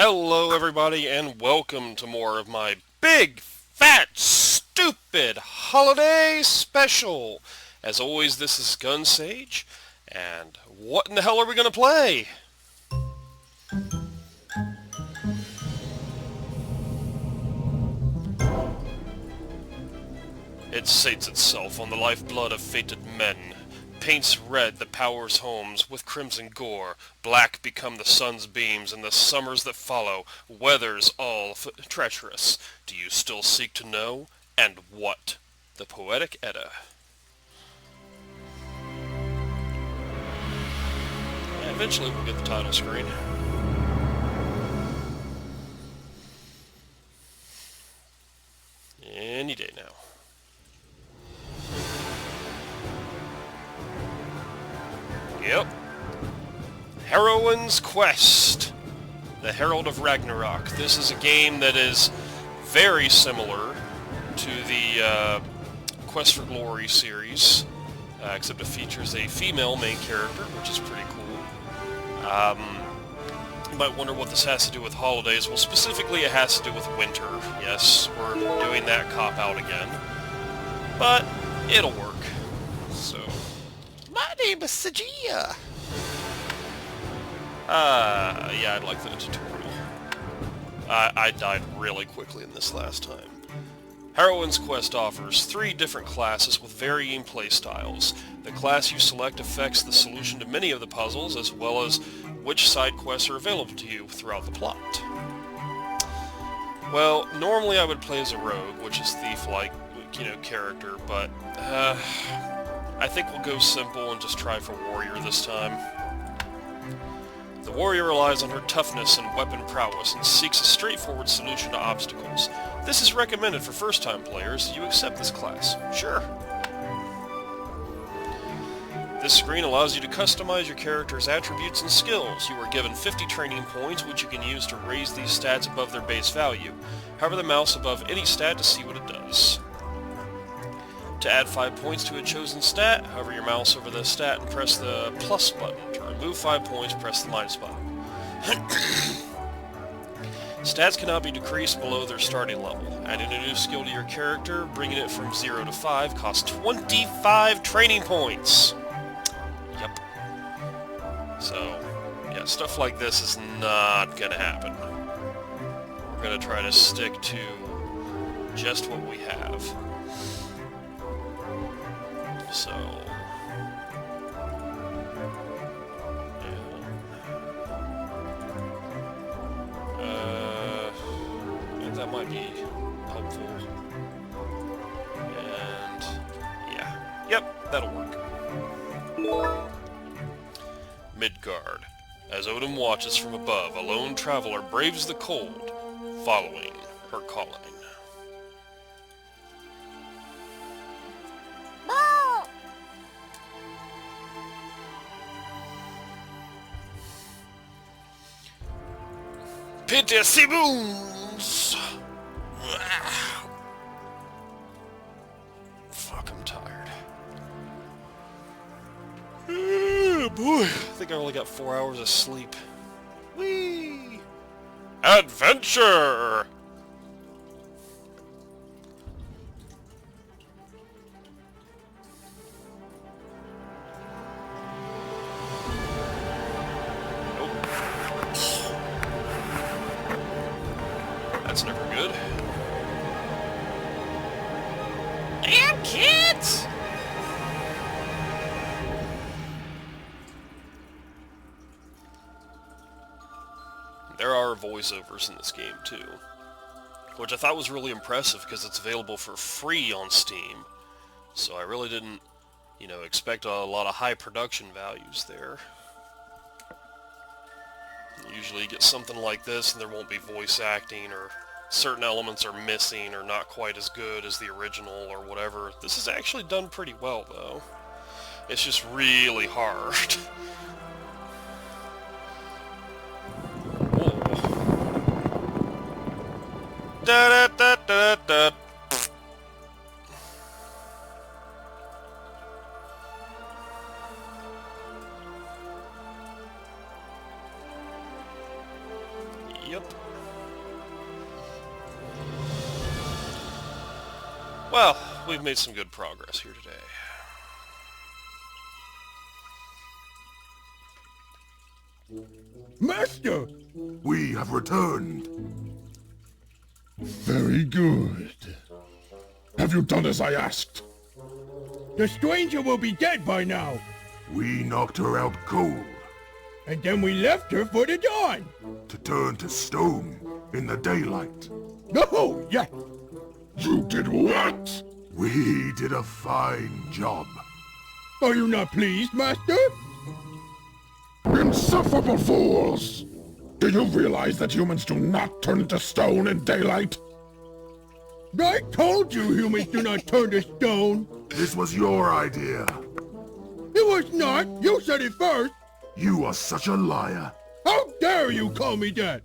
Hello, everybody, and welcome to more of my big, fat, stupid holiday special. As always, this is Gun Sage, and what in the hell are we going to play? It sates itself on the lifeblood of fated men, paints red the powers' homes with crimson gore, black become the sun's beams, and the summers that follow, weathers all treacherous. Do you still seek to know? And what? The Poetic Edda. Yeah, eventually we'll get the title screen. Any day now. Yep. Heroine's Quest. The Herald of Ragnarok. This is a game that is very similar to the Quest for Glory series, except it features a female main character, which is pretty cool. You might wonder what this has to do with holidays. Well, specifically it has to do with winter. Yes, we're doing that cop-out again. But it'll work. So, my name is Sajia. Yeah, I'd like the tutorial. I died really quickly in this last time. Heroine's Quest offers 3 different classes with varying playstyles. The class you select affects the solution to many of the puzzles, as well as which side quests are available to you throughout the plot. Well, normally I would play as a rogue, which is thief-like, character, but I think we'll go simple and just try for warrior this time. The warrior relies on her toughness and weapon prowess and seeks a straightforward solution to obstacles. This is recommended for first-time players. Do you accept this class? Sure. This screen allows you to customize your character's attributes and skills. You are given 50 training points, which you can use to raise these stats above their base value. Hover the mouse above any stat to see what it does. To add 5 points to a chosen stat, hover your mouse over the stat and press the plus button. To remove 5 points, press the minus button. Stats cannot be decreased below their starting level. Adding a new skill to your character, bringing it from 0 to 5, costs 25 training points. Yep. So, yeah, stuff like this is not gonna happen. We're gonna try to stick to just what we have. So, yeah. That might be helpful. And, yeah. Yep, that'll work. Midgard. As Odin watches from above, a lone traveler braves the cold, following her calling. Pity Simmons! Fuck, I'm tired. Boy, I think I only got 4 hours of sleep. Whee! Adventure! That's never good. Damn kids! There are voiceovers in this game too, which I thought was really impressive because it's available for free on Steam. So I really didn't, expect a lot of high production values there. Usually you get something like this and there won't be voice acting, or certain elements are missing or not quite as good as the original or whatever. This is actually done pretty well though. It's just really hard. Da da da da da. Yep. Well, we've made some good progress here today. Master! We have returned. Very good. Have you done as I asked? The stranger will be dead by now. We knocked her out cold And then we left her for the dawn. to turn to stone in the daylight. No, yeah. You did what? We did a fine job. Are you not pleased, Master? Insufferable fools! Do you realize that humans do not turn to stone in daylight? I told you humans do not turn to stone. This was your idea. It was not. You said it first. You are such a liar. How dare you call me that?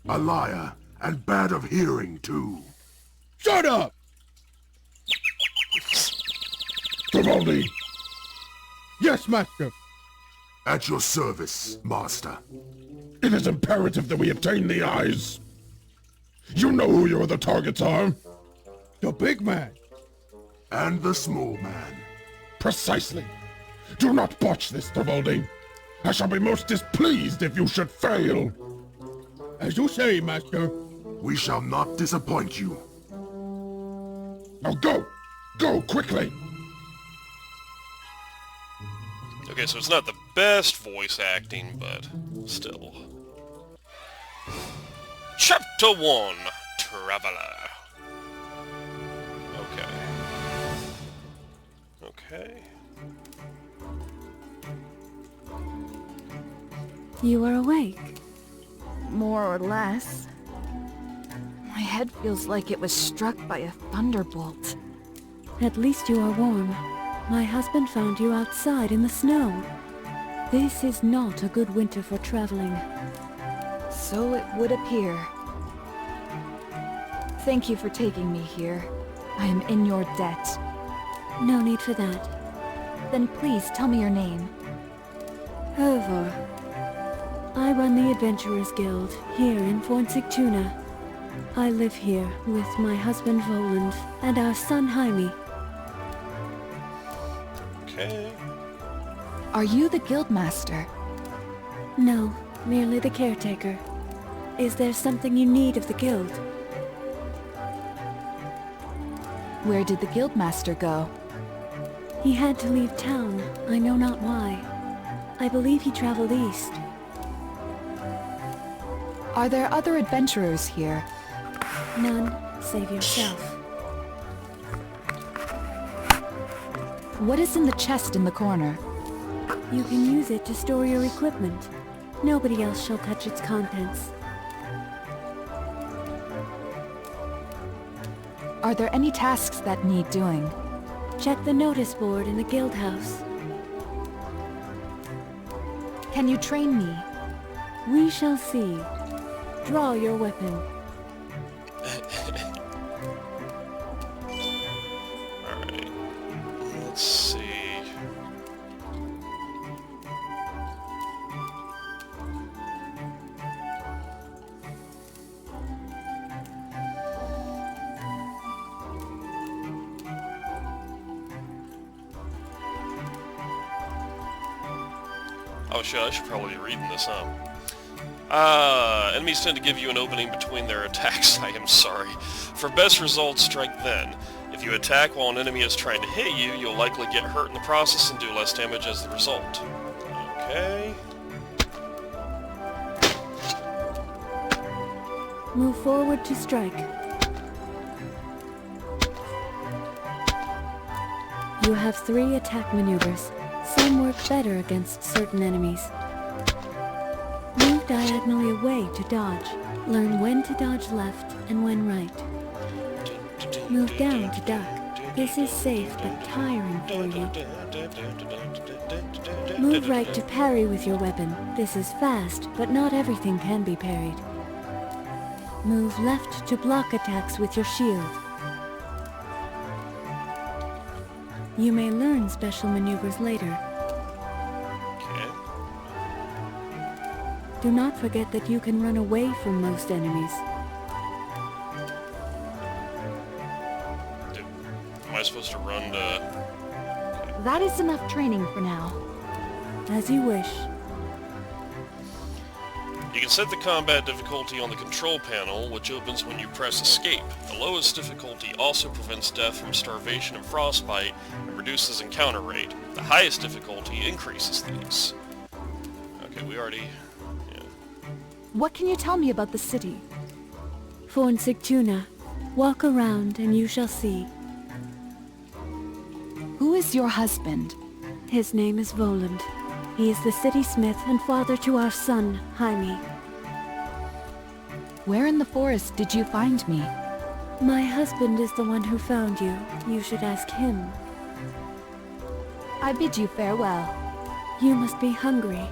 A liar, and bad of hearing, too. Shut up! Vivaldi, Yes, Master. At your service, Master. it is imperative that we obtain the eyes. You know who your other targets are? The big man. And the small man. Precisely. Do not botch this, Vivaldi. I shall be most displeased if you should fail. As you say, Master. We shall not disappoint you. Now go! Go, quickly! Okay, so it's not the best voice acting, but still. Chapter 1, Traveler. Okay. Okay. You are awake. More or less. My head feels like it was struck by a thunderbolt. At least you are warm. My husband found you outside in the snow. This is not a good winter for traveling. So it would appear. Thank you for taking me here. I am in your debt. No need for that. Then please tell me your name. Hervor. I run the Adventurers Guild here in Fort Sigtuna. I live here with my husband Voland and our son Jaime. Okay. Are you the guildmaster? No, merely the caretaker. Is there something you need of the guild? Where did the guildmaster go? He had to leave town. I know not why. I believe he traveled east. Are there other adventurers here? None, save yourself. What is in the chest in the corner? You can use it to store your equipment. Nobody else shall touch its contents. Are there any tasks that need doing? Check the notice board in the guild house. Can you train me? We shall see. Draw your weapon. Alright. Let's see. Oh shit, I should probably be reading this, huh? Enemies tend to give you an opening between their attacks. I am sorry. For best results, strike then. If you attack while an enemy is trying to hit you, you'll likely get hurt in the process and do less damage as the result. Okay. Move forward to strike. You have 3 attack maneuvers. Some work better against certain enemies. Move diagonally away to dodge. Learn when to dodge left and when right. Move down to duck. This is safe but tiring for you. Move right to parry with your weapon. This is fast, but not everything can be parried. Move left to block attacks with your shield. You may learn special maneuvers later. Okay. Do not forget that you can run away from most enemies. Am I supposed to run to... That is enough training for now. As you wish. You can set the combat difficulty on the control panel, which opens when you press escape. The lowest difficulty also prevents death from starvation and frostbite, and reduces encounter rate. The highest difficulty increases these. Okay, we already... yeah. What can you tell me about the city? Fornsig-tuna. Walk around and you shall see. Who is your husband? His name is Voland. He is the city smith and father to our son, Jaime. Where in the forest did you find me? My husband is the one who found you. You should ask him. I bid you farewell. You must be hungry.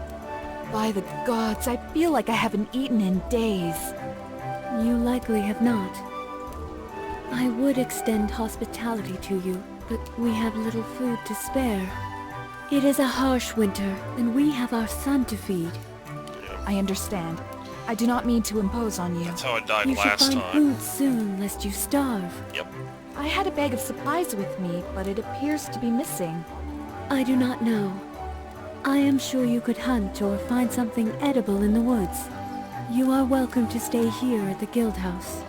By the gods, I feel like I haven't eaten in days. You likely have not. I would extend hospitality to you, but we have little food to spare. It is a harsh winter, and we have our son to feed. I understand. I do not mean to impose on you. That's how I died You should last find time. food soon, lest you starve. Yep. I had a bag of supplies with me, but it appears to be missing. I do not know. I am sure you could hunt or find something edible in the woods. You are welcome to stay here at the guild house.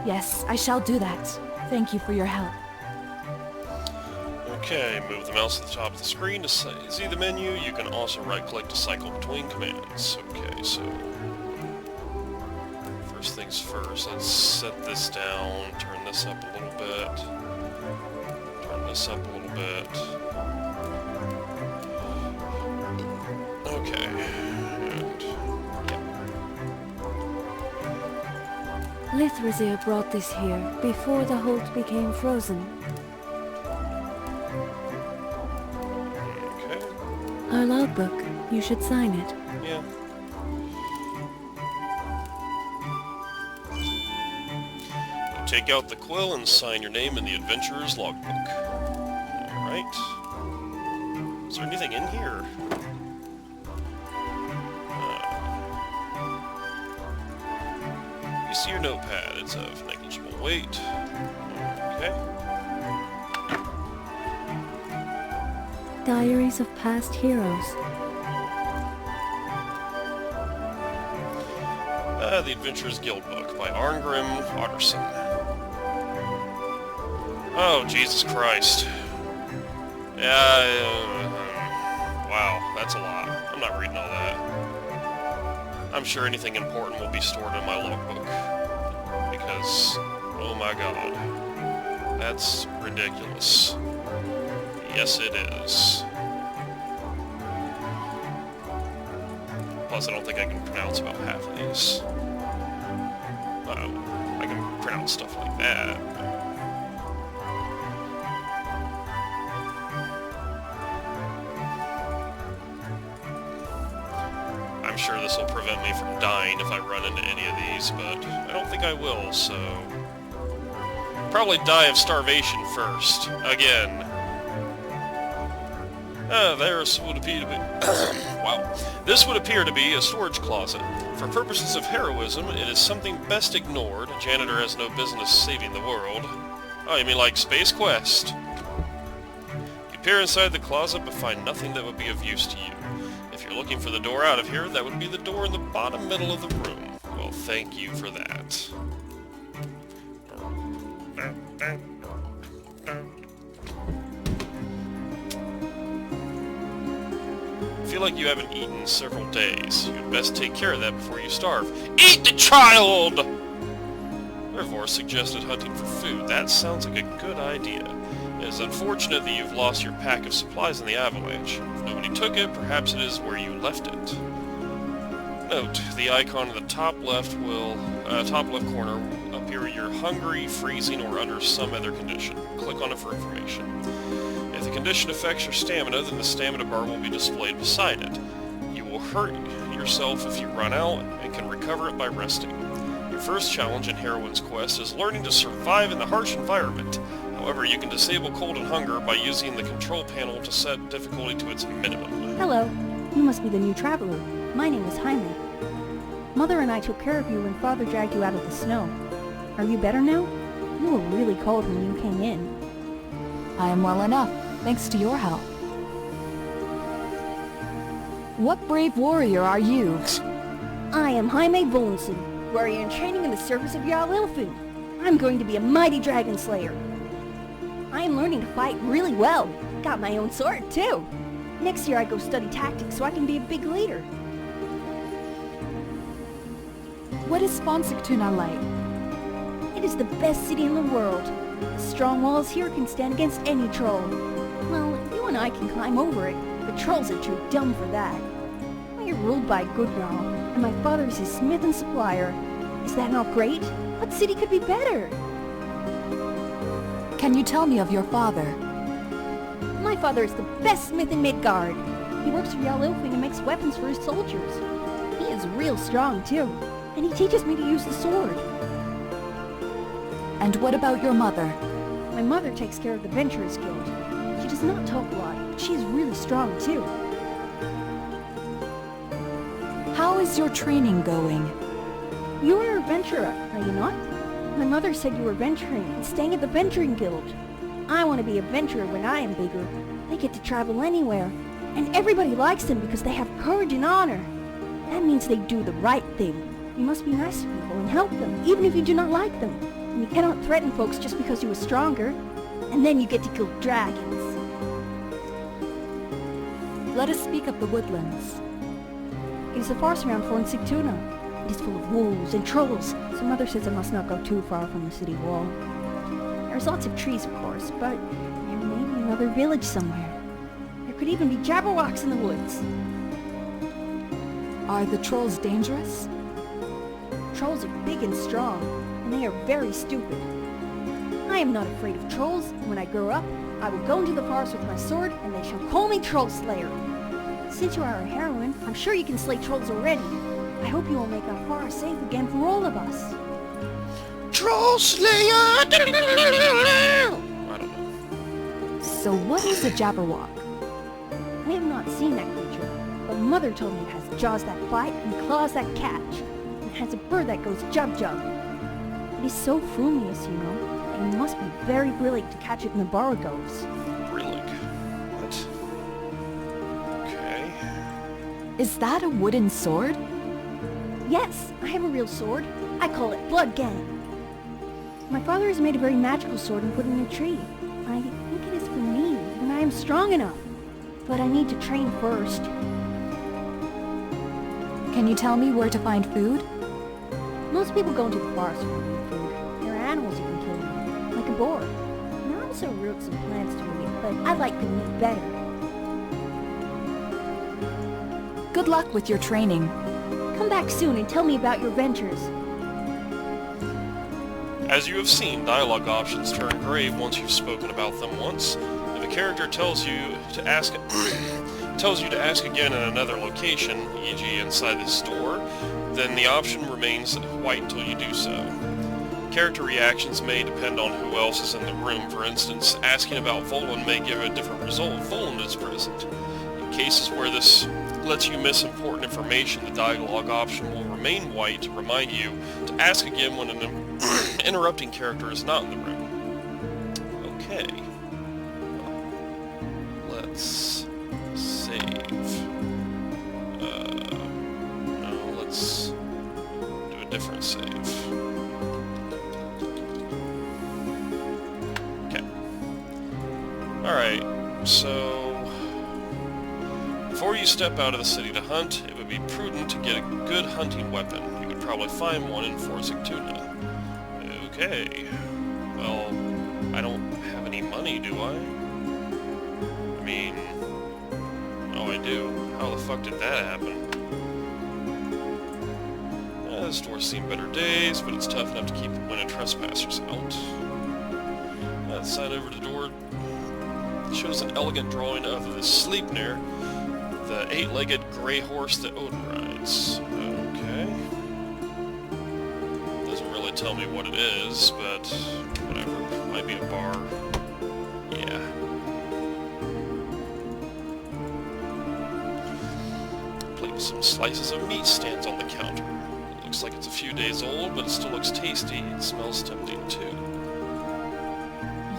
Yes, I shall do that. Thank you for your help. Okay, move the mouse to the top of the screen to see the menu. You can also right-click to cycle between commands. Okay, so... first things first, let's set this down, turn this up a little bit, turn this up a little bit. Okay, and... yeah. Lithrazir brought this here before the hold became frozen. Okay, Our logbook. You should sign it. yeah. Take out the quill and sign your name in the adventurer's logbook. Alright. Is there anything in here? You see your notepad. It's of negligible weight. Okay. Diaries of Past Heroes. The Adventurer's Guild Book by Arngrim Otterson. Oh, Jesus Christ. Yeah, wow, that's a lot. I'm not reading all that. I'm sure anything important will be stored in my logbook. Because, oh my god. That's ridiculous. Yes, it is. Plus, I don't think I can pronounce about half of these. I can pronounce stuff like that. I'm sure this will prevent me from dying if I run into any of these, but I don't think I will, so... probably die of starvation first. Again. There's would appear to be... wow. This would appear to be a storage closet. For purposes of heroism, it is something best ignored. A janitor has no business saving the world. Oh, you mean like Space Quest? You peer inside the closet but find nothing that would be of use to you. If you're looking for the door out of here, that would be the door in the bottom middle of the room. Well, thank you for that. Feel like you haven't eaten in several days. You'd best take care of that before you starve. Eat the child! Hervor suggested hunting for food. That sounds like a good idea. It is unfortunate that you've lost your pack of supplies in the avalanche. If nobody took it, perhaps it is where you left it. Note, the icon in the top left corner will appear you're hungry, freezing, or under some other condition. Click on it for information. If the condition affects your stamina, then the stamina bar will be displayed beside it. You will hurt yourself if you run out, and can recover it by resting. Your first challenge in Heroine's quest is learning to survive in the harsh environment. However, you can disable cold and hunger by using the control panel to set difficulty to its minimum. Hello. You must be the new traveler. My name is Jaime. Mother and I took care of you when Father dragged you out of the snow. Are you better now? You were really cold when you came in. I am well enough, thanks to your help. What brave warrior are you? I am Jaime Volenson, warrior in training in the service of Jarl Ilfin. I'm going to be a mighty dragon slayer. I am learning to fight really well. Got my own sword, too. Next year I go study tactics so I can be a big leader. What is Fonsigtuna like? It is the best city in the world. The strong walls here can stand against any troll. Well, you and I can climb over it, but trolls are too dumb for that. We are ruled by a good Jarl, and my father is his smith and supplier. Is that not great? What city could be better? Can you tell me of your father? My father is the best smith in Midgard. He works for Jarl Ilfing and makes weapons for his soldiers. He is real strong, too, and he teaches me to use the sword. And what about your mother? My mother takes care of the Venturers Guild. She does not talk a lot, but she is really strong, too. How is your training going? You are a venturer, are you not? My mother said you were venturing and staying at the Venturing Guild. I want to be a venturer when I am bigger. They get to travel anywhere, and everybody likes them because they have courage and honor. That means they do the right thing. You must be nice to people and help them, even if you do not like them. And you cannot threaten folks just because you are stronger. And then you get to kill dragons. Let us speak of the woodlands. It is the forest around Fonsigtuna. It is full of wolves and trolls, so Mother says I must not go too far from the city wall. There's lots of trees, of course, but there may be another village somewhere. There could even be Jabberwocks in the woods. Are the trolls dangerous? Trolls are big and strong, and they are very stupid. I am not afraid of trolls, and when I grow up, I will go into the forest with my sword, and they shall call me Troll Slayer. Since you are a heroine, I'm sure you can slay trolls already. I hope you will make our forest safe again for all of us. Troll Slayer! I don't know. So what is a Jabberwock? I have not seen that creature, but Mother told me it has jaws that bite and claws that catch, and has a bird that goes jub-jub. It is so frumious, you know, and you must be very brilliant to catch it in the Boragos. Brillig. What? Okay. Is that a wooden sword? Yes, I have a real sword. I call it Blood Gang. My father has made a very magical sword and put it in a tree. I think it is for me, and I am strong enough. But I need to train first. Can you tell me where to find food? Most people go into the forest for food. There are animals you can kill, like a boar. There are also roots and plants to eat, but I like the meat better. Good luck with your training. Come back soon and tell me about your ventures. As you have seen, dialogue options turn grave once you've spoken about them once. If a character tells you to ask again in another location, e.g. inside the store, then the option remains white until you do so. Character reactions may depend on who else is in the room. For instance, asking about Volan may give a different result if Volan is present. In cases where this lets you miss important information, the dialogue option will remain white to remind you to ask again when an interrupting character is not in the room. Okay. Let's save. No, let's do a different save. Okay. Alright, so before you step out of the city to hunt, it would be prudent to get a good hunting weapon. You could probably find one in Fonsigtuna. Okay. Well, I don't have any money, do I? I mean... Oh, I do. How the fuck did that happen? The store's seen better days, but it's tough enough to keep the winter trespassers out. That sign over the door shows an elegant drawing of the Sleipnir, the 8-legged gray horse that Odin rides. Okay. Doesn't really tell me what it is, but whatever. Might be a bar. Yeah. Plate with some slices of meat stands on the counter. Looks like it's a few days old, but it still looks tasty. It smells tempting too.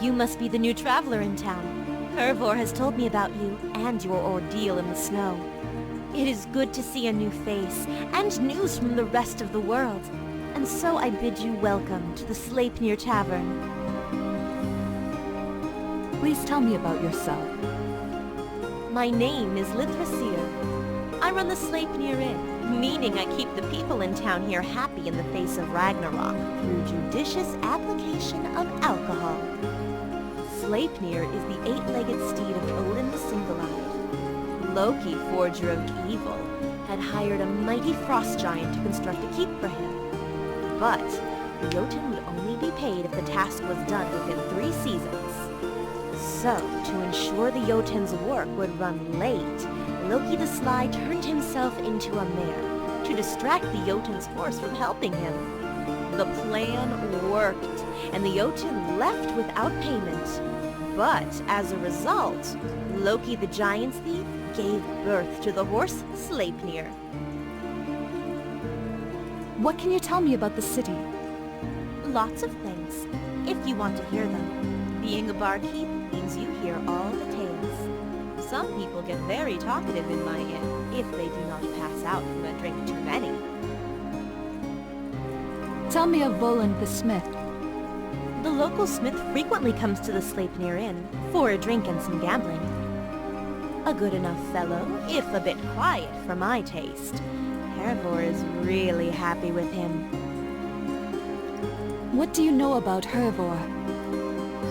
You must be the new traveler in town. Hervor has told me about you and your ordeal in the snow. It is good to see a new face and news from the rest of the world. And so I bid you welcome to the Sleipnir Tavern. Please tell me about yourself. My name is Lithrasir. I run the Sleipnir Inn, meaning I keep the people in town here happy in the face of Ragnarok through judicious application of alcohol. Sleipnir is the eight-legged steed of Odin the Single-Eyed. Loki, forger of evil, had hired a mighty frost giant to construct a keep for him. But the Jotun would only be paid if the task was done within 3 seasons. So, to ensure the Jotun's work would run late, Loki the Sly turned himself into a mare to distract the Jotun's horse from helping him. The plan worked, and the Jotun left without payment. But, as a result, Loki the Giant Thief gave birth to the horse Sleipnir. What can you tell me about the city? Lots of things, if you want to hear them. Being a barkeep means you hear all the tales. Some people get very talkative in my inn if they do not pass out from a drink too many. Tell me of Voland the Smith. The local smith frequently comes to the Sleipnir Inn for a drink and some gambling. A good enough fellow, if a bit quiet for my taste. Hervor is really happy with him. What do you know about Hervor?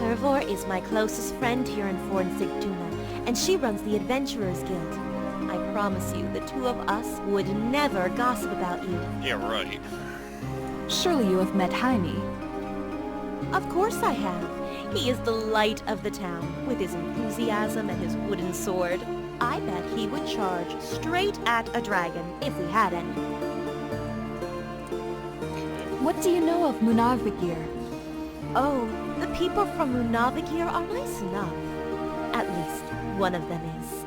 Hervor is my closest friend here in Fornsigtuna, and she runs the Adventurers Guild. I promise you, the two of us would never gossip about you. Yeah, right. Surely you have met Jaime. Of course I have. He is the light of the town, with his enthusiasm and his wooden sword. I bet he would charge straight at a dragon, if we had any. What do you know of Munarvigir? Oh, the people from Munavigir are nice enough. At least, one of them is.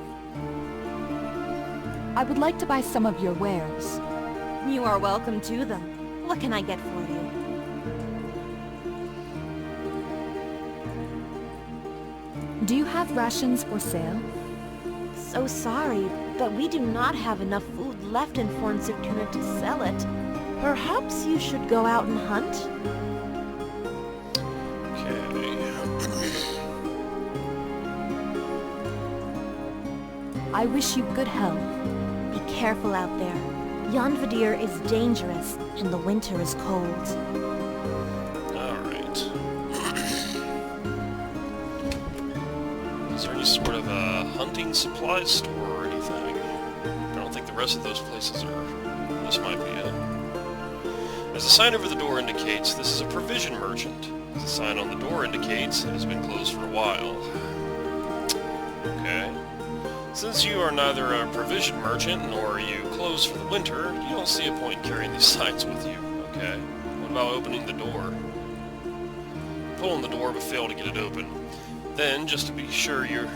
I would like to buy some of your wares. You are welcome to them. What can I get for you? Do you have rations for sale? So sorry, but we do not have enough food left in Fornsigtuna to sell it. Perhaps you should go out and hunt? I wish you good health. Be careful out there. Yonvadir is dangerous, and the winter is cold. Alright. Is there any sort of a hunting supply store or anything? I don't think the rest of those places are. This might be it. As the sign over the door indicates, this is a provision merchant. As the sign on the door indicates, it has been closed for a while. Okay. Since you are neither a provision merchant nor are you closed for the winter, you don't see a point in carrying these signs with you. Okay. What about opening the door? Pull on the door but fail to get it open. Then, just to be sure, you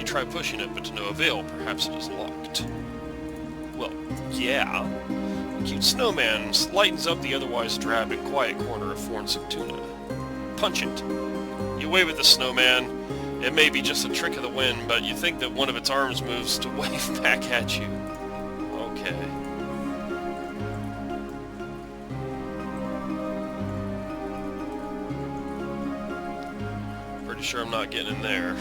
try pushing it, but to no avail. Perhaps it is locked. Well, yeah. The cute snowman lightens up the otherwise drab and quiet corner of Fornsigtuna. Punch it. You wave at the snowman. It may be just a trick of the wind, but you think that one of its arms moves to wave back at you. Okay. Pretty sure I'm not getting in there.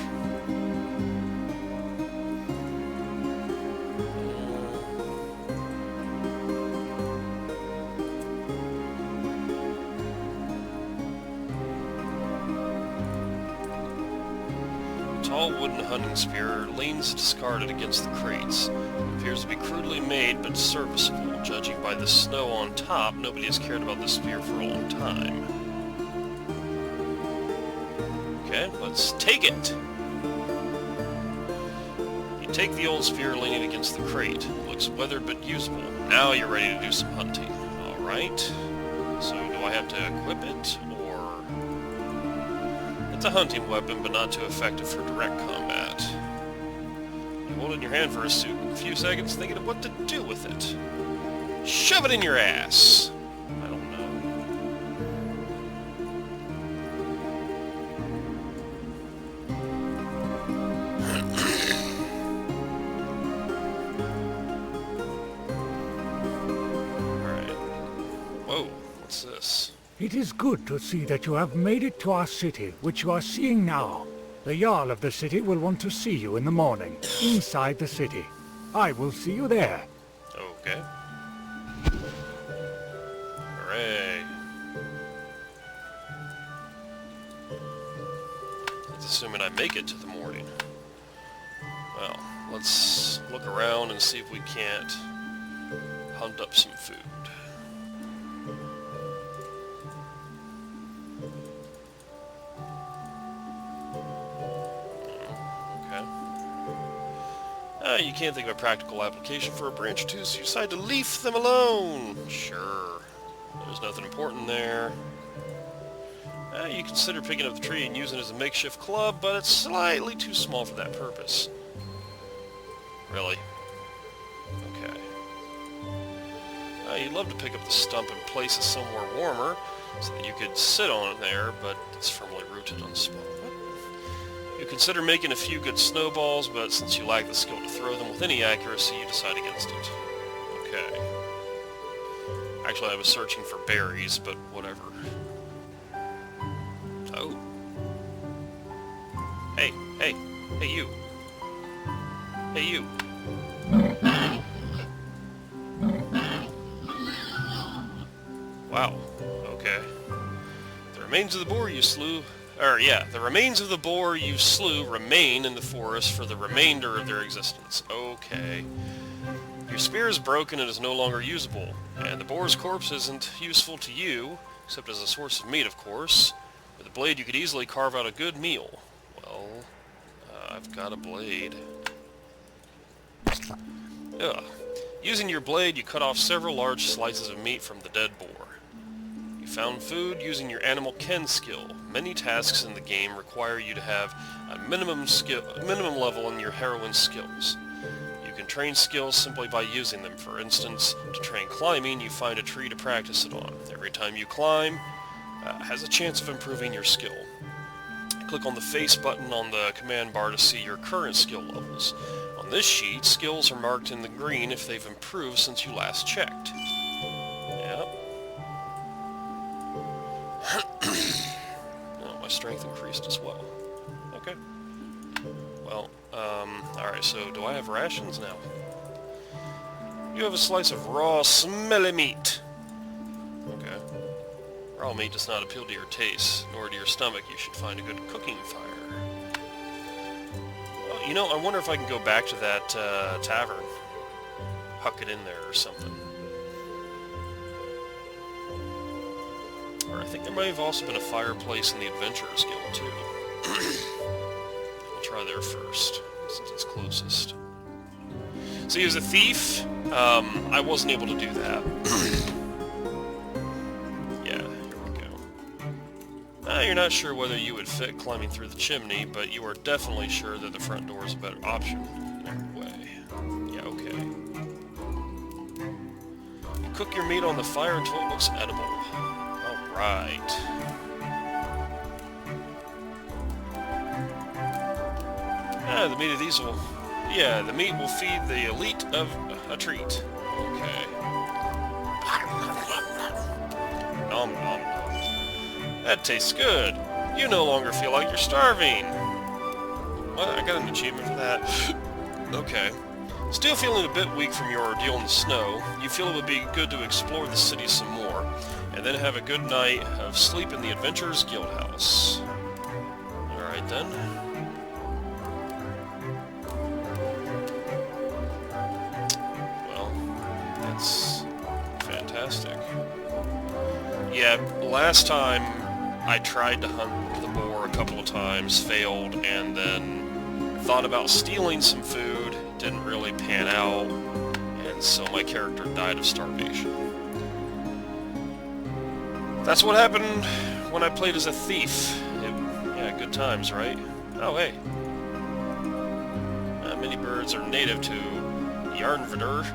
Tall wooden hunting spear leans discarded against the crates. It appears to be crudely made, but serviceable. Judging by the snow on top, nobody has cared about this spear for a long time. Okay, let's take it! You take the old spear leaning against the crate. It looks weathered but usable. Now you're ready to do some hunting. Alright. So do I have to equip it? It's a hunting weapon, but not too effective for direct combat. You hold it in your hand for a few seconds, thinking of what to do with it. Shove it in your ass. I don't know. Alright. Whoa, what's this? It is good to see that you have made it to our city, which you are seeing now. The Jarl of the city will want to see you in the morning, inside the city. I will see you there. Okay. Hooray. That's assuming I make it to the morning. Well, let's look around and see if we can't hunt up some food. You can't think of a practical application for a branch or two, so you decide to leave them alone. Sure. There's nothing important there. You consider picking up the tree and using it as a makeshift club, but it's slightly too small for that purpose. Really? Okay. You'd love to pick up the stump and place it somewhere warmer, so that you could sit on it there, but it's firmly rooted on the spot. You consider making a few good snowballs, but since you lack the skill to throw them with any accuracy, you decide against it. Okay. Actually, I was searching for berries, but whatever. Oh. Hey, hey, hey you. Hey you. Wow, okay. The remains of the boar you slew... the remains of the boar you slew remain in the forest for the remainder of their existence. Okay. Your spear is broken and is no longer usable, and the boar's corpse isn't useful to you, except as a source of meat, of course. With a blade you could easily carve out a good meal. Well, I've got a blade. Ugh. Using your blade, you cut off several large slices of meat from the dead boar. You found food using your animal ken skill. Many tasks in the game require you to have a minimum level in your heroine skills. You can train skills simply by using them. For instance, to train climbing, you find a tree to practice it on. Every time you climb, has a chance of improving your skill. Click on the face button on the command bar to see your current skill levels. On this sheet, skills are marked in the green if they've improved since you last checked. Yep. Oh, my strength increased as well. Okay. Well, alright, so do I have rations now? You have a slice of raw, smelly meat. Okay. Raw meat does not appeal to your taste, nor to your stomach. You should find a good cooking fire. Well, you know, I wonder if I can go back to that tavern. Huck it in there or something. Or I think there may have also been a fireplace in the Adventurers Guild, too. I'll try there first, since it's closest. See, as a thief, I wasn't able to do that. Yeah, here we go. You're not sure whether you would fit climbing through the chimney, but you are definitely sure that the front door is a better option in every way. Yeah, okay. You cook your meat on the fire until it looks edible. Right. The meat of these will... Yeah, the meat will feed the elite of a treat. Okay. Nom nom nom. That tastes good. You no longer feel like you're starving. Well, I got an achievement for that. Okay. Still feeling a bit weak from your ordeal in the snow, you feel it would be good to explore the city some more, and then have a good night of sleep in the Adventurers Guild house. Alright then. Well, that's fantastic. Yeah, last time I tried to hunt the boar a couple of times, failed, and then thought about stealing some food, didn't really pan out, and so my character died of starvation. That's what happened when I played as a thief. Yeah, good times, right? Oh, hey. Many birds are native to Yarnvidor.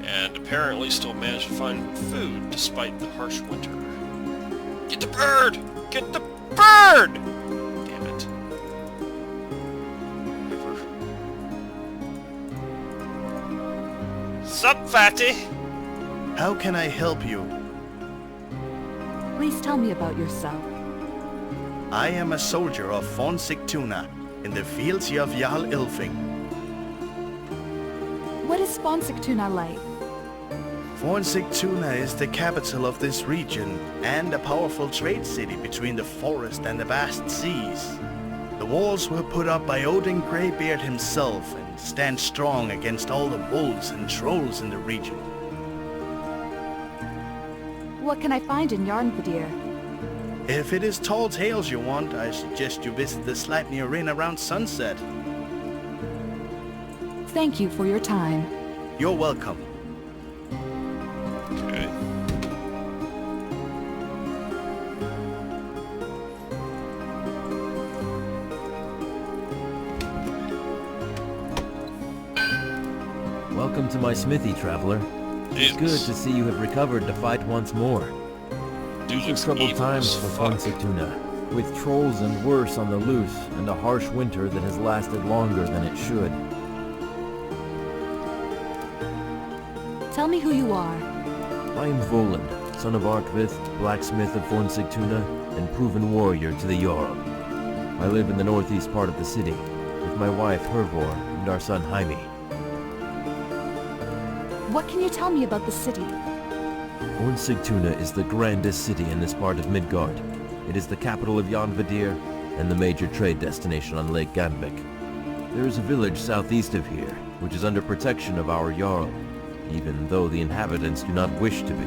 and apparently still managed to find food despite the harsh winter. Get the bird! Get the bird! Damn it. Whatever. Sup, fatty? How can I help you? Please tell me about yourself. I am a soldier of Von Sigtuna in the fields of Jarl Ilfing. What is Von Sigtuna like? Von Sigtuna is the capital of this region and a powerful trade city between the forest and the vast seas. The walls were put up by Odin Greybeard himself and stand strong against all the wolves and trolls in the region. What can I find in Jarnvadir? If it is tall tales you want, I suggest you visit the Sleipnir Inn around sunset. Thank you for your time. You're welcome. Okay. Welcome to my smithy, traveler. It's good to see you have recovered to fight once more. These are troubled times for Von Sigtuna, with trolls and worse on the loose, and a harsh winter that has lasted longer than it should. Tell me who you are. I am Voland, son of Arkvith, blacksmith of Von Sigtuna, and proven warrior to the Jarl. I live in the northeast part of the city, with my wife Hervor and our son Jaime. What can you tell me about the city? Von Sigtuna is the grandest city in this part of Midgard. It is the capital of Jarnvadir and the major trade destination on Lake Ganvik. There is a village southeast of here, which is under protection of our Jarl, even though the inhabitants do not wish to be.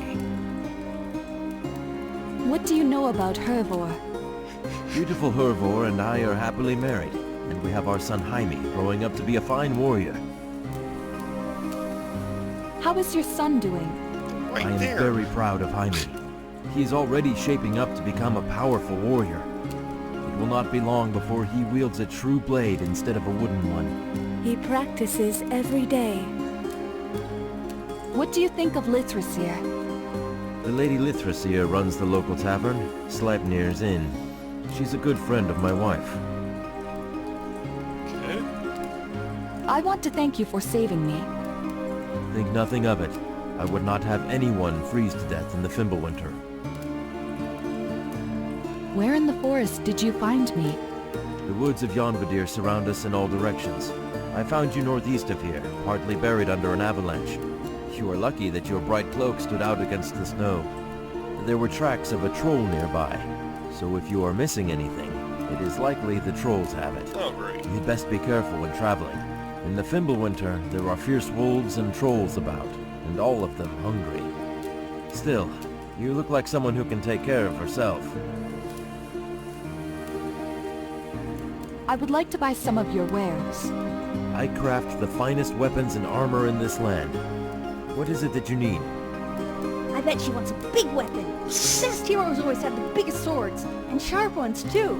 What do you know about Hervor? Beautiful Hervor and I are happily married, and we have our son Jaime growing up to be a fine warrior. How is your son doing? I am very proud of Jaime. He is already shaping up to become a powerful warrior. It will not be long before he wields a true blade instead of a wooden one. He practices every day. What do you think of Lithrasir? The Lady Lithrasir runs the local tavern, Sleipnir's Inn. She's a good friend of my wife. Okay. I want to thank you for saving me. Think nothing of it. I would not have anyone freeze to death in the Fimbulwinter. Where in the forest did you find me? The woods of Jarnvadir surround us in all directions. I found you northeast of here, partly buried under an avalanche. You are lucky that your bright cloak stood out against the snow. There were tracks of a troll nearby, so if you are missing anything, it is likely the trolls have it. Oh, great. You'd best be careful when traveling. In the Fimbulwinter, there are fierce wolves and trolls about, and all of them hungry. Still, you look like someone who can take care of herself. I would like to buy some of your wares. I craft the finest weapons and armor in this land. What is it that you need? I bet she wants a big weapon. Best heroes always have the biggest swords, and sharp ones too.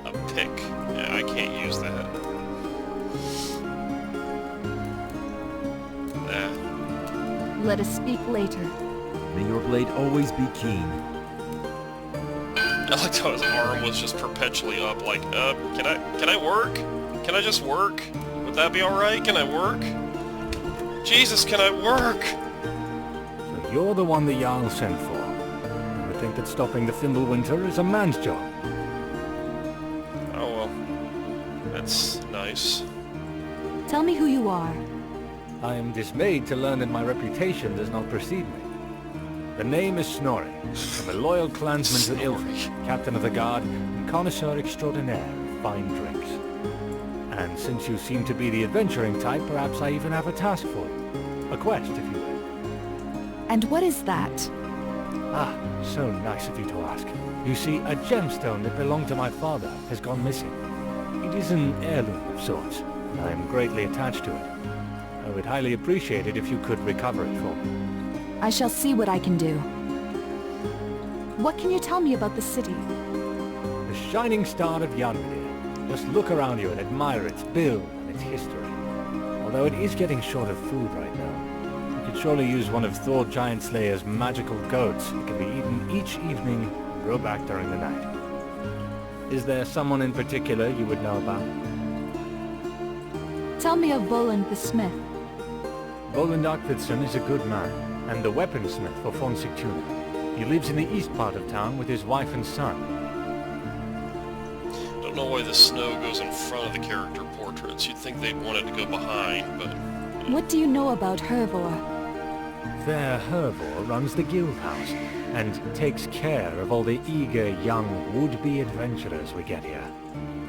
A pick. Yeah, I can't use that. Nah. Let us speak later. May your blade always be keen. I liked how his arm was just perpetually up, like, can I work? Can I just work? Would that be alright? Can I work? Jesus, can I work? So you're the one the Jarl sent for. I would think that stopping the Fimbulwinter is a man's job. Oh well. That's nice. Tell me who you are. I am dismayed to learn that my reputation does not precede me. The name is Snorri. I'm a loyal clansman to Ilfrich, captain of the guard, and connoisseur extraordinaire of fine drinks. And since you seem to be the adventuring type, perhaps I even have a task for you. A quest, if you will. And what is that? Ah, so nice of you to ask. You see, a gemstone that belonged to my father has gone missing. It is an heirloom of sorts, and I am greatly attached to it. I would highly appreciate it if you could recover it for me. I shall see what I can do. What can you tell me about the city? The shining star of Jarnvadir. Just look around you and admire its build and its history. Although it is getting short of food right now. You could surely use one of Thor Giant Slayer's magical goats that can be eaten each evening and grow back during the night. Is there someone in particular you would know about? Tell me of Voland the Smith. Voland Arvidsson is a good man, and the weaponsmith for von Sigtuna. He lives in the east part of town with his wife and son. Don't know why the snow goes in front of the character portraits. You'd think they'd want it to go behind, but... What do you know about Hervor? Fair Hervor runs the guild house, and takes care of all the eager young would-be adventurers we get here.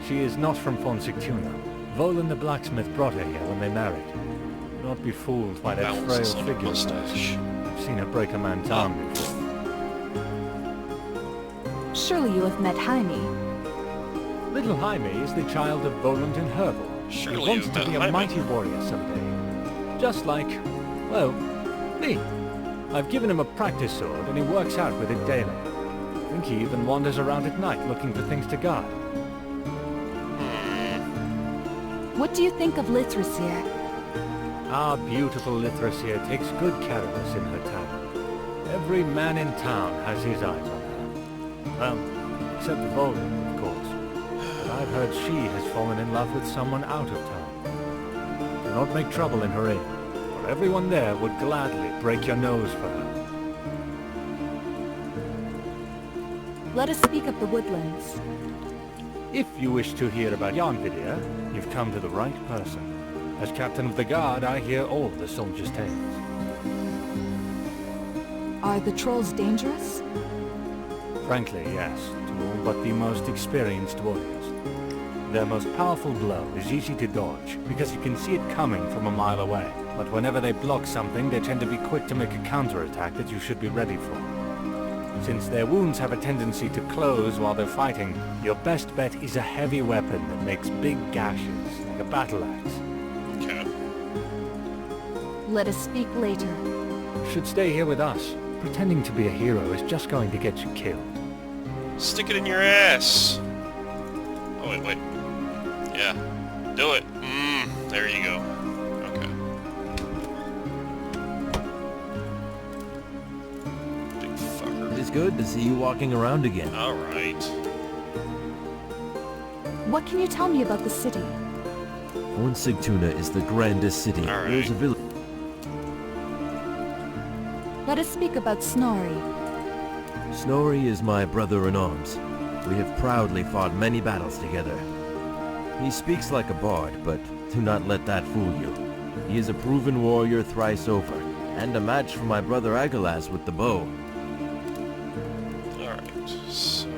She is not from von Sigtuna. Voland the blacksmith brought her here when they married. Do not be fooled by that Bounces frail on a figure. mustache. I've seen her break a man's arm before. Surely you have met Jaime. Little Jaime is the child of Voland and Hervor. Surely He wants you've to met be a Jaime. mighty warrior someday. Just like, well, me. I've given him a practice sword and he works out with it daily. I think he even wanders around at night looking for things to guard. What do you think of Lithrasir? Our beautiful Lithrasir takes good care of us in her town. Every man in town has his eyes on her. Well, except Voland, of course. But I've heard she has fallen in love with someone out of town. Do not make trouble in her inn, for everyone there would gladly break your nose for her. Let us speak of the woodlands. If you wish to hear about Jarnvidir, you've come to the right person. As captain of the guard, I hear all the soldiers' tales. Are the trolls dangerous? Frankly, yes, to all but the most experienced warriors. Their most powerful blow is easy to dodge, because you can see it coming from a mile away. But whenever they block something, they tend to be quick to make a counterattack that you should be ready for. Since their wounds have a tendency to close while they're fighting, your best bet is a heavy weapon that makes big gashes, like a battle axe. Okay. Let us speak later. You should stay here with us. Pretending to be a hero is just going to get you killed. Stick it in your ass. Oh, wait. Yeah. Do it. There you go. Okay. Big fucker. It is good to see you walking around again. Alright. What can you tell me about the city? Von Sigtuna is the grandest city. All There's a right. village. Let us speak about Snorri. Snorri is my brother-in-arms. We have proudly fought many battles together. He speaks like a bard, but do not let that fool you. He is a proven warrior thrice over, and a match for my brother Agalaz with the bow. Alright, so...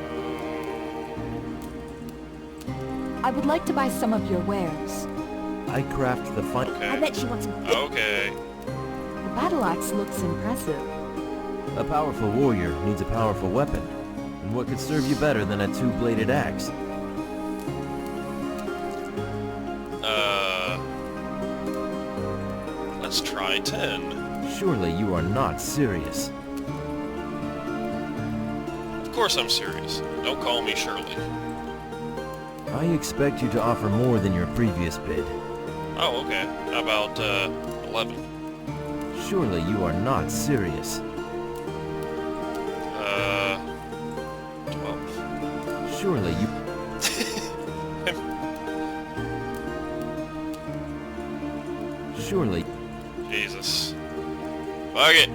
I would like to buy some of your wares. I craft the fine... Okay. I bet she wants some. Okay. The battle axe looks impressive. A powerful warrior needs a powerful weapon. And what could serve you better than a two-bladed axe? Let's try 10. Surely you are not serious. Of course I'm serious. Don't call me Shirley. I expect you to offer more than your previous bid. Oh, okay. How about, 11? Surely you are not serious. 12. Surely you... Surely... Jesus. Fuck it.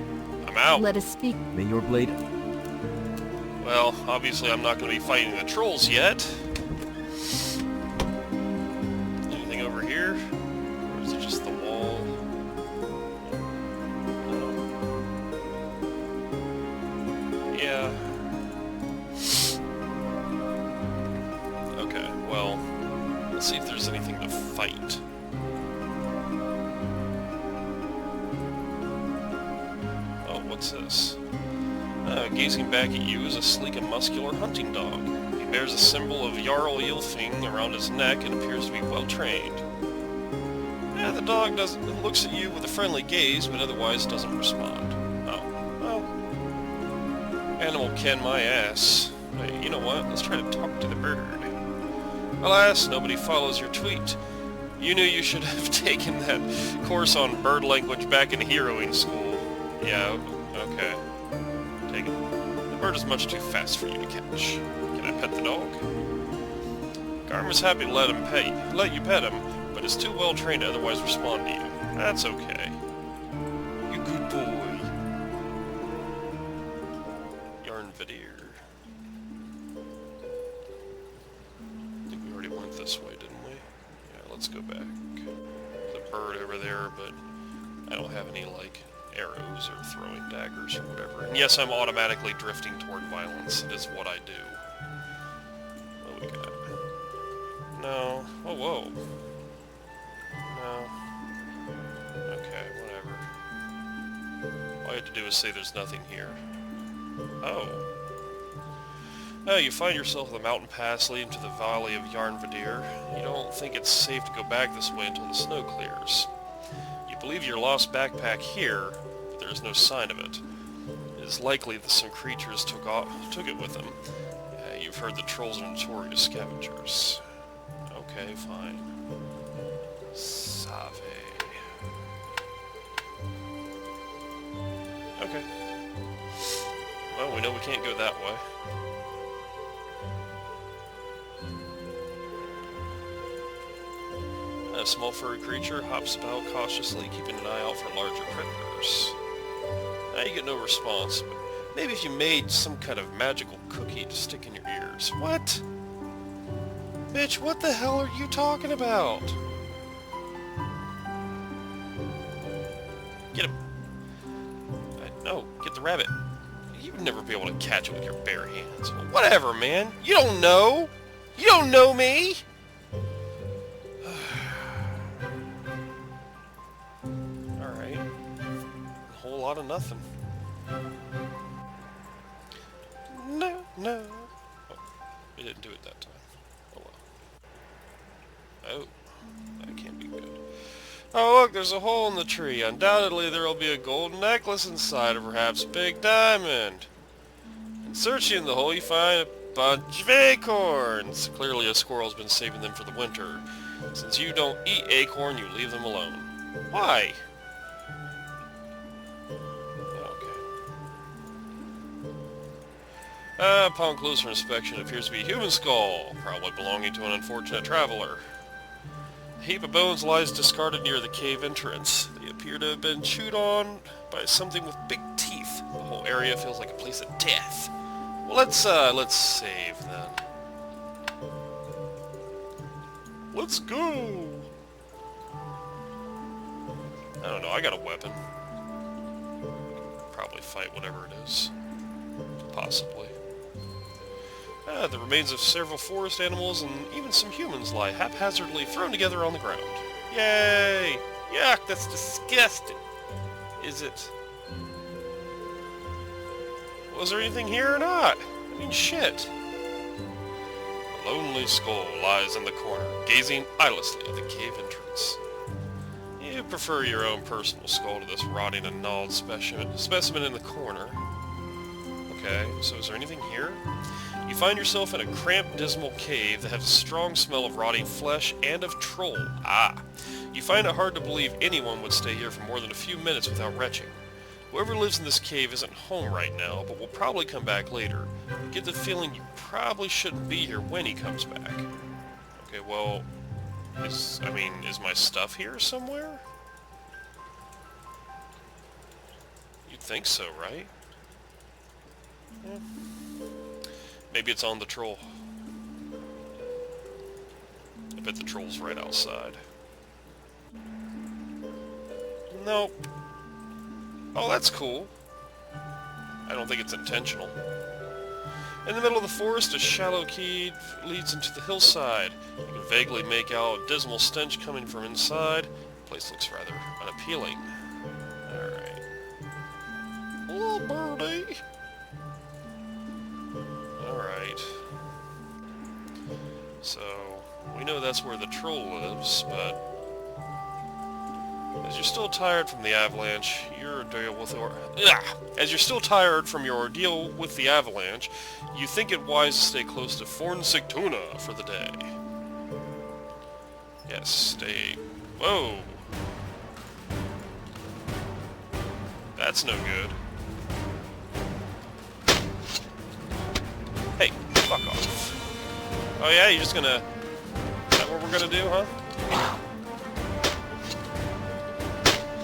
I'm out. Let us speak. May your blade... Well, obviously I'm not going to be fighting the trolls yet. Anything over here? Or is it just the wall? Yeah. Okay, well, let's see if there's anything to fight. Oh, what's this? Gazing back at you is a sleek and muscular hunting dog. He bears a symbol of Jarl Ylfing around his neck and appears to be well trained. Yeah, the dog looks at you with a friendly gaze, but otherwise doesn't respond. Oh, well. Animal ken my ass. Hey, you know what? Let's try to talk to the bird. Alas, nobody follows your tweet. You knew you should have taken that course on bird language back in Heroine school. Yeah, okay. Take it. The bird is much too fast for you to catch. Can I pet the dog? Garmer's happy to let you pet him, but is too well trained to otherwise respond to you. That's okay. You good boy. Yarnvadir. I think we already went this way, didn't we? Yeah, let's go back. There's a bird over there, but I don't have any, like, arrows or throwing daggers or whatever. And yes, I'm automatically drifting toward violence. It is what I do. What do we got? No. Oh, whoa. No. Okay, whatever. All I have to do is say there's nothing here. Oh. Oh, you find yourself in the mountain pass leading to the valley of Yarnvadir. You don't think it's safe to go back this way until the snow clears. You believe your lost backpack here, but there is no sign of it. It is likely that some creatures took it with them. You've heard the trolls are notorious scavengers. Okay, fine. Save. Okay. Well, we know we can't go that way. A small furry creature hops about cautiously, keeping an eye out for larger predators. Now you get no response, but maybe if you made some kind of magical cookie to stick in your ears. What? Bitch, what the hell are you talking about? Get him. No, get the rabbit. You would never be able to catch it with your bare hands. Well, whatever, man. You don't know. You don't know me. Alright. A whole lot of nothing. No, no. Oh, we didn't do it that time. Oh well. Oh, that can't be good. Oh look, there's a hole in the tree. Undoubtedly there will be a golden necklace inside, or perhaps a big diamond. In searching the hole you find a bunch of acorns. Clearly a squirrel's been saving them for the winter. Since you don't eat acorn, you leave them alone. Why? Upon closer inspection, it appears to be a human skull, probably belonging to an unfortunate traveler. A heap of bones lies discarded near the cave entrance. They appear to have been chewed on by something with big teeth. The whole area feels like a place of death. Well, let's save then. Let's go! I don't know, I got a weapon. Probably fight whatever it is. Possibly. The remains of several forest animals and even some humans lie haphazardly thrown together on the ground. Yay! Yuck, that's disgusting! Is it? Was there anything here or not? I mean, shit. A lonely skull lies in the corner, gazing eyelessly at the cave entrance. You prefer your own personal skull to this rotting and gnawed specimen in the corner. Okay, so is there anything here? You find yourself in a cramped, dismal cave that has a strong smell of rotting flesh and of troll. Ah! You find it hard to believe anyone would stay here for more than a few minutes without retching. Whoever lives in this cave isn't home right now, but will probably come back later. You get the feeling you probably shouldn't be here when he comes back. Okay, well... is my stuff here somewhere? You'd think so, right? Yeah. Maybe it's on the troll. I bet the troll's right outside. Nope. Oh, that's cool. I don't think it's intentional. In the middle of the forest, a shallow cave leads into the hillside. You can vaguely make out a dismal stench coming from inside. The place looks rather unappealing. Alright. Hello, birdie! Alright. So, we know that's where the troll lives, but... as you're still tired from the avalanche, you think it wise to stay close to Fornsictuna for the day. Yes, stay... Whoa! That's no good. Hey, fuck off. Oh yeah, you're just gonna... Is that what we're gonna do, huh?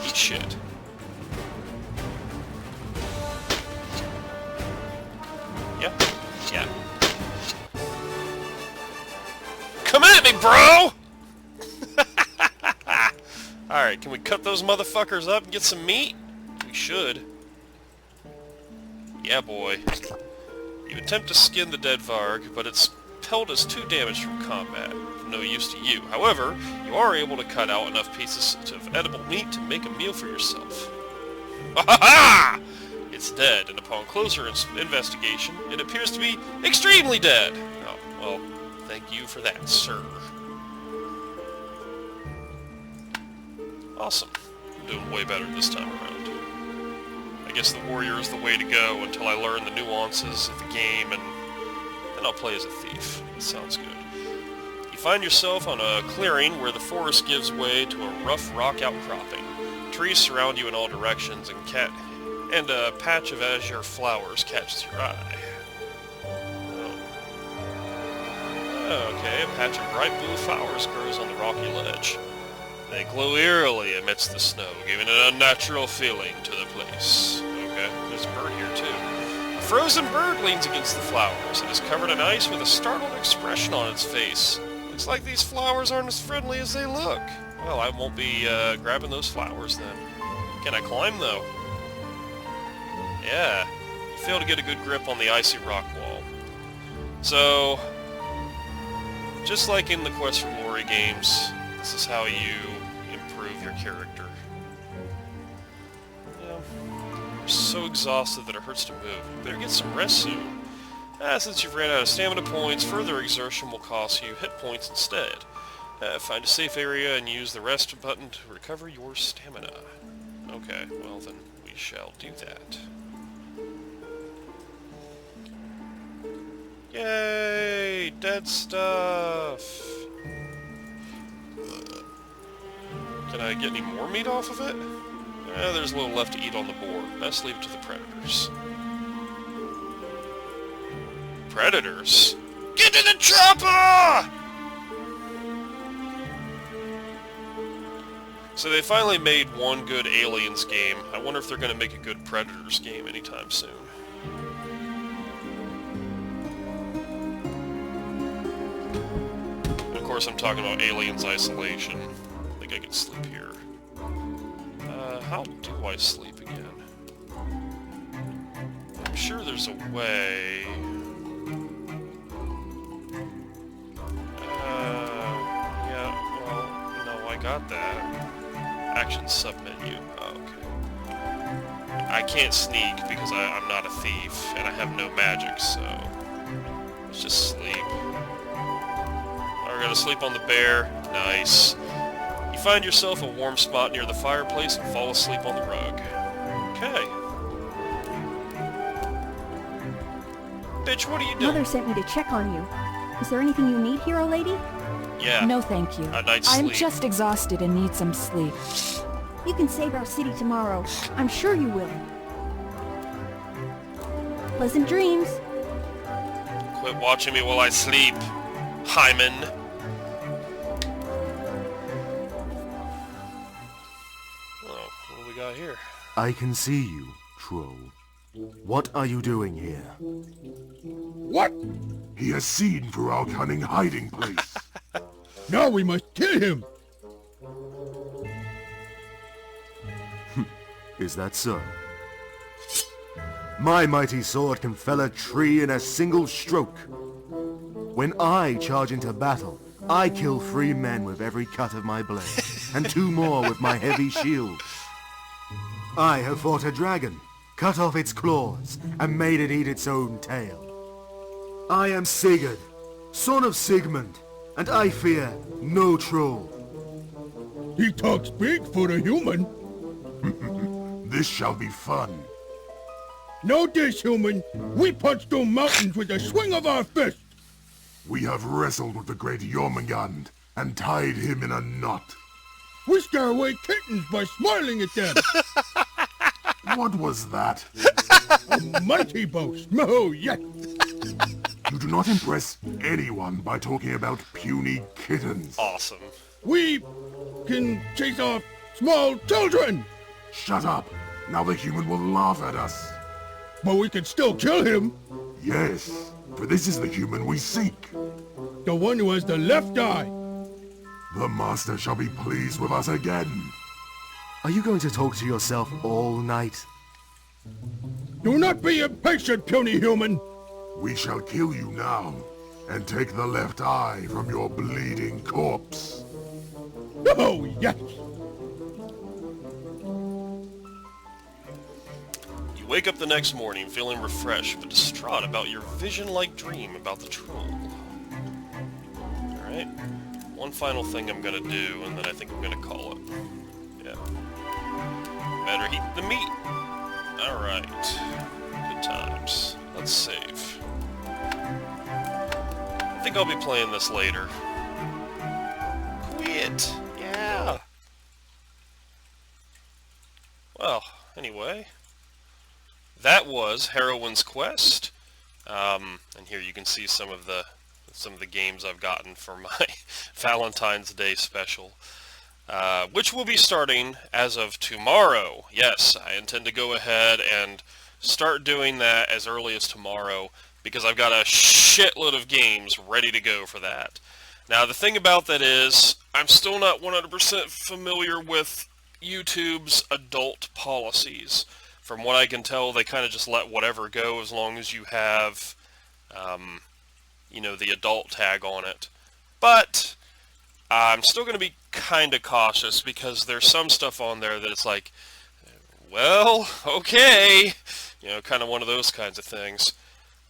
Eat shit. Yeah? Yeah. Come at me, bro! Alright, can we cut those motherfuckers up and get some meat? We should. Yeah, boy. You attempt to skin the dead Varg, but its pelt is too damaged from combat. Of no use to you. However, you are able to cut out enough pieces of edible meat to make a meal for yourself. Ha-ha-ha! It's dead, and upon closer investigation, it appears to be extremely dead. Oh, well, thank you for that, sir. Awesome. I'm doing way better this time around. I guess the warrior is the way to go until I learn the nuances of the game, and then I'll play as a thief. That sounds good. You find yourself on a clearing where the forest gives way to a rough rock outcropping. Trees surround you in all directions, and a patch of azure flowers catches your eye. Oh, okay, a patch of bright blue flowers grows on the rocky ledge. They glow eerily amidst the snow, giving an unnatural feeling to the place. Okay, there's a bird here too. A frozen bird leans against the flowers and is covered in ice with a startled expression on its face. Looks like these flowers aren't as friendly as they look. Well, I won't be grabbing those flowers then. Can I climb though? Yeah, you fail to get a good grip on the icy rock wall. So, just like in the Quest for Glory games, this is how you improve your character. Yeah. You're so exhausted that it hurts to move. You better get some rest soon. Since you've ran out of stamina points, further exertion will cost you hit points instead. Find a safe area and use the rest button to recover your stamina. Okay, well then we shall do that. Yay! Dead stuff! Can I get any more meat off of it? There's a little left to eat on the board. Best leave it to the predators. Predators? Get to the chopper! So they finally made one good Aliens game. I wonder if they're going to make a good Predators game anytime soon. And of course I'm talking about Aliens Isolation. I think I can sleep here. How do I sleep again? I'm sure there's a way. Yeah, well, no, I got that. Action submenu. Oh, okay. I can't sneak because I'm not a thief, and I have no magic, so... Let's just sleep. We're gonna sleep on the bear. Nice. You find yourself a warm spot near the fireplace and fall asleep on the rug. Okay. Bitch, what are you doing? Mother sent me to check on you. Is there anything you need, hero lady? Yeah. No, thank you. A night's sleep. I'm just exhausted and need some sleep. You can save our city tomorrow. I'm sure you will. Pleasant dreams. Quit watching me while I sleep, Hyman. Oh, what do we got here? I can see you, troll. What are you doing here? What? He has seen through our cunning hiding place. Now we must kill him! Is that so? My mighty sword can fell a tree in a single stroke. When I charge into battle, I kill 3 men with every cut of my blade, and 2 more with my heavy shield. I have fought a dragon, cut off its claws, and made it eat its own tail. I am Sigurd, son of Sigmund, and I fear no troll. He talks big for a human. This shall be fun. Know this, human. We punch those mountains with a swing of our fist. We have wrestled with the great Jormungand, and tied him in a knot. We scare away kittens by smiling at them. What was that? A mighty boast. Oh, yes. You do not impress anyone by talking about puny kittens. Awesome. We can chase off small children. Shut up. Now the human will laugh at us. But we can still kill him. Yes, for this is the human we seek. The one who has the left eye. The master shall be pleased with us again. Are you going to talk to yourself all night? Do not be impatient, puny human. We shall kill you now, and take the left eye from your bleeding corpse. Oh, yes. You wake up the next morning feeling refreshed but distraught about your vision-like dream about the troll. Alright, one final thing I'm gonna do, and then I think I'm gonna call it. Yeah. Better heat the meat. Alright. Good times. Let's save. I think I'll be playing this later. Quit! Yeah! Well, anyway. That was Heroine's Quest. And here you can see some of the games I've gotten for my Valentine's Day special. Which will be starting as of tomorrow. Yes, I intend to go ahead and start doing that as early as tomorrow, because I've got a shitload of games ready to go for that. Now, the thing about that is, I'm still not 100% familiar with YouTube's adult policies. From what I can tell, they kind of just let whatever go as long as you have, you know, the adult tag on it. But I'm still going to be kind of cautious, because there's some stuff on there that it's like, well, okay, you know, kind of one of those kinds of things.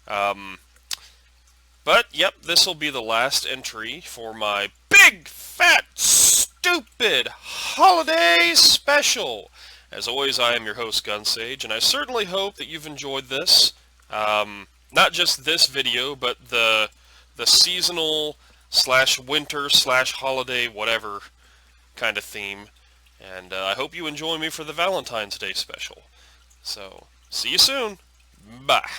But, yep, this will be the last entry for my big, fat, stupid holiday special. As always, I am your host, Gunsage, and I certainly hope that you've enjoyed this. Not just this video, but the seasonal / winter / holiday whatever kind of theme. And I hope you enjoy me for the Valentine's Day special. So, see you soon. Bye.